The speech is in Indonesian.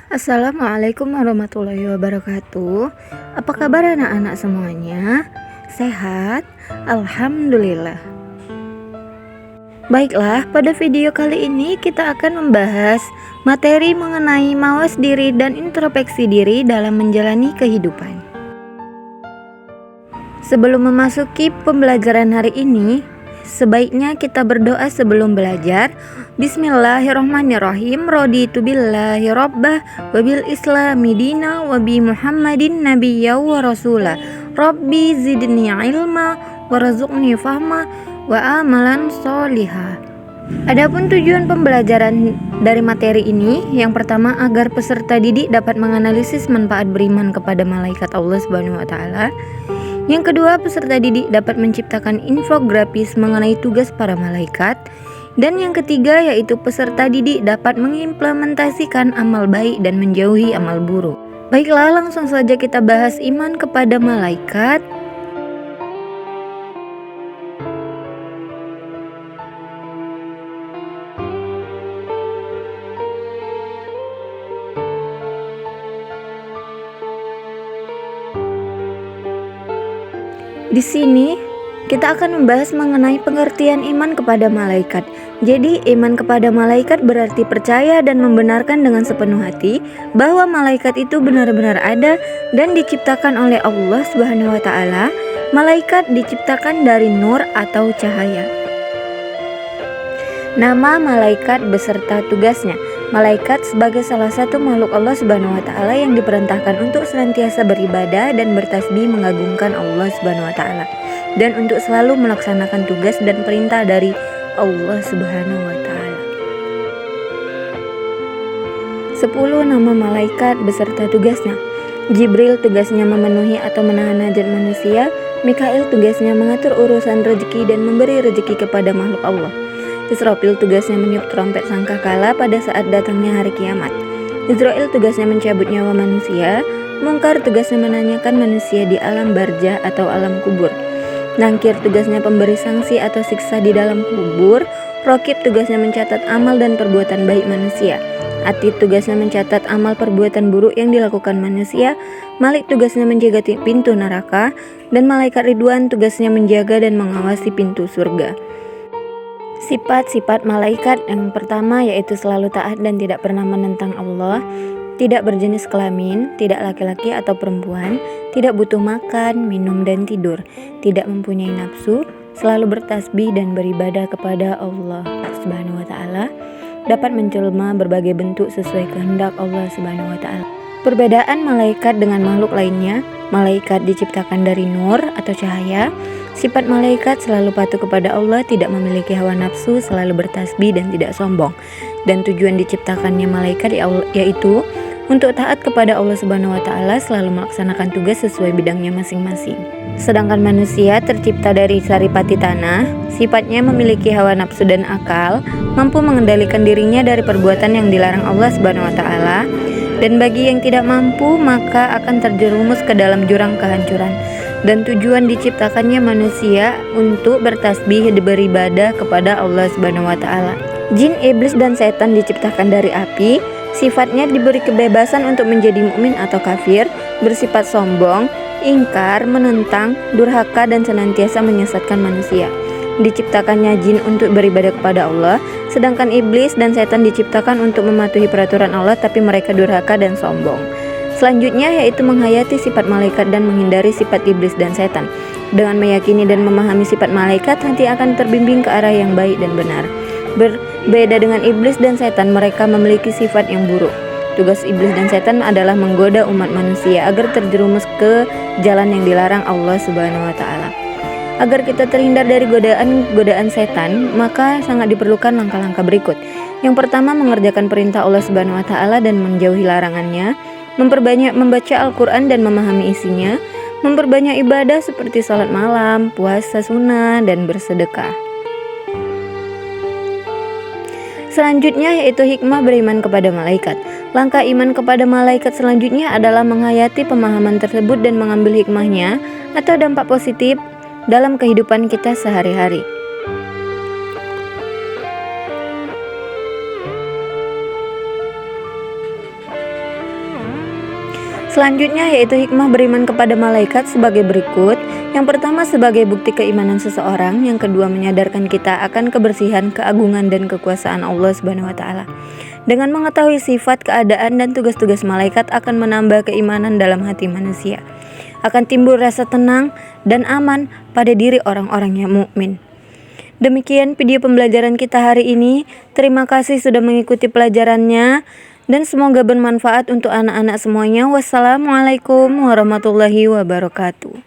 Assalamualaikum warahmatullahi wabarakatuh. Apa kabar anak-anak semuanya? Sehat? Alhamdulillah. Baiklah, pada video kali ini kita akan membahas materi mengenai mawas diri dan introspeksi diri dalam menjalani kehidupan. Sebelum memasuki pembelajaran hari ini, sebaiknya kita berdoa sebelum belajar. Bismillahirrahmanirrahim. Raditu billahi rabbah wa bil islami dina wa bi Muhammadin nabiyya wa rasula. Rabbi zidni ilma warzuqni fahma wa amalan sholiha. Adapun tujuan pembelajaran dari materi ini, yang pertama agar peserta didik dapat menganalisis manfaat beriman kepada malaikat Allah Subhanahu wa taala. Yang kedua, peserta didik dapat menciptakan infografis mengenai tugas para malaikat. Dan yang ketiga, yaitu peserta didik dapat mengimplementasikan amal baik dan menjauhi amal buruk. Baiklah, langsung saja kita bahas iman kepada malaikat. Di sini kita akan membahas mengenai pengertian iman kepada malaikat. Jadi, iman kepada malaikat berarti percaya dan membenarkan dengan sepenuh hati bahwa malaikat itu benar-benar ada dan diciptakan oleh Allah Subhanahu wa taala. Malaikat diciptakan dari nur atau cahaya. Nama malaikat beserta tugasnya. Malaikat sebagai salah satu makhluk Allah Subhanahu wa taala yang diperintahkan untuk senantiasa beribadah dan bertasbih mengagungkan Allah Subhanahu wa taala, dan untuk selalu melaksanakan tugas dan perintah dari Allah Subhanahu wa taala. 10 nama malaikat beserta tugasnya. Jibril tugasnya memenuhi atau menahan hajat manusia. Mikail tugasnya mengatur urusan rezeki dan memberi rezeki kepada makhluk Allah. Israfil tugasnya meniup trompet sangkakala pada saat datangnya hari kiamat. Israel tugasnya mencabut nyawa manusia. Mungkar tugasnya menanyakan manusia di alam barzah atau alam kubur. Nangkir tugasnya pemberi sanksi atau siksa di dalam kubur. Rokib tugasnya mencatat amal dan perbuatan baik manusia. Atid tugasnya mencatat amal perbuatan buruk yang dilakukan manusia. Malik tugasnya menjaga pintu neraka. Dan malaikat Ridwan tugasnya menjaga dan mengawasi pintu surga. Sifat-sifat malaikat yang pertama yaitu selalu taat dan tidak pernah menentang Allah, tidak berjenis kelamin, tidak laki-laki atau perempuan, tidak butuh makan, minum dan tidur, tidak mempunyai nafsu, selalu bertasbih dan beribadah kepada Allah Subhanahu wa taala, dapat menjelma berbagai bentuk sesuai kehendak Allah Subhanahu wa taala. Perbedaan malaikat dengan makhluk lainnya, malaikat diciptakan dari nur atau cahaya. Sifat malaikat selalu patuh kepada Allah, tidak memiliki hawa nafsu, selalu bertasbih dan tidak sombong. Dan tujuan diciptakannya malaikat yaitu untuk taat kepada Allah Subhanahu wa taala, selalu melaksanakan tugas sesuai bidangnya masing-masing. Sedangkan manusia tercipta dari saripati tanah, sifatnya memiliki hawa nafsu dan akal, mampu mengendalikan dirinya dari perbuatan yang dilarang Allah Subhanahu wa taala. Dan bagi yang tidak mampu, maka akan terjerumus ke dalam jurang kehancuran. Dan tujuan diciptakannya manusia untuk bertasbih dan beribadah kepada Allah Subhanahu wa taala. Jin, iblis dan setan diciptakan dari api. Sifatnya diberi kebebasan untuk menjadi mukmin atau kafir, bersifat sombong, ingkar, menentang, durhaka dan senantiasa menyesatkan manusia. Diciptakannya jin untuk beribadah kepada Allah, sedangkan iblis dan setan diciptakan untuk mematuhi peraturan Allah, tapi mereka durhaka dan sombong. Selanjutnya yaitu menghayati sifat malaikat dan menghindari sifat iblis dan setan. Dengan meyakini dan memahami sifat malaikat, hati akan terbimbing ke arah yang baik dan benar. Berbeda dengan iblis dan setan, mereka memiliki sifat yang buruk. Tugas iblis dan setan adalah menggoda umat manusia agar terjerumus ke jalan yang dilarang Allah Subhanahu wa taala. Agar kita terhindar dari godaan setan, maka sangat diperlukan langkah-langkah berikut. Yang pertama, mengerjakan perintah Allah Subhanahu wa taala dan menjauhi larangannya, memperbanyak membaca Al-Qur'an dan memahami isinya, memperbanyak ibadah seperti salat malam, puasa sunnah dan bersedekah. Selanjutnya yaitu hikmah beriman kepada malaikat. Langkah iman kepada malaikat selanjutnya adalah menghayati pemahaman tersebut dan mengambil hikmahnya atau dampak positif dalam kehidupan kita sehari-hari. Selanjutnya yaitu hikmah beriman kepada malaikat sebagai berikut. Yang pertama sebagai bukti keimanan seseorang, yang kedua menyadarkan kita akan kebersihan, keagungan dan kekuasaan Allah Subhanahu wa taala. Dengan mengetahui sifat, keadaan dan tugas-tugas malaikat akan menambah keimanan dalam hati manusia. Akan timbul rasa tenang dan aman pada diri orang-orang yang mukmin. Demikian video pembelajaran kita hari ini. Terima kasih sudah mengikuti pelajarannya dan semoga bermanfaat untuk anak-anak semuanya. Wassalamualaikum warahmatullahi wabarakatuh.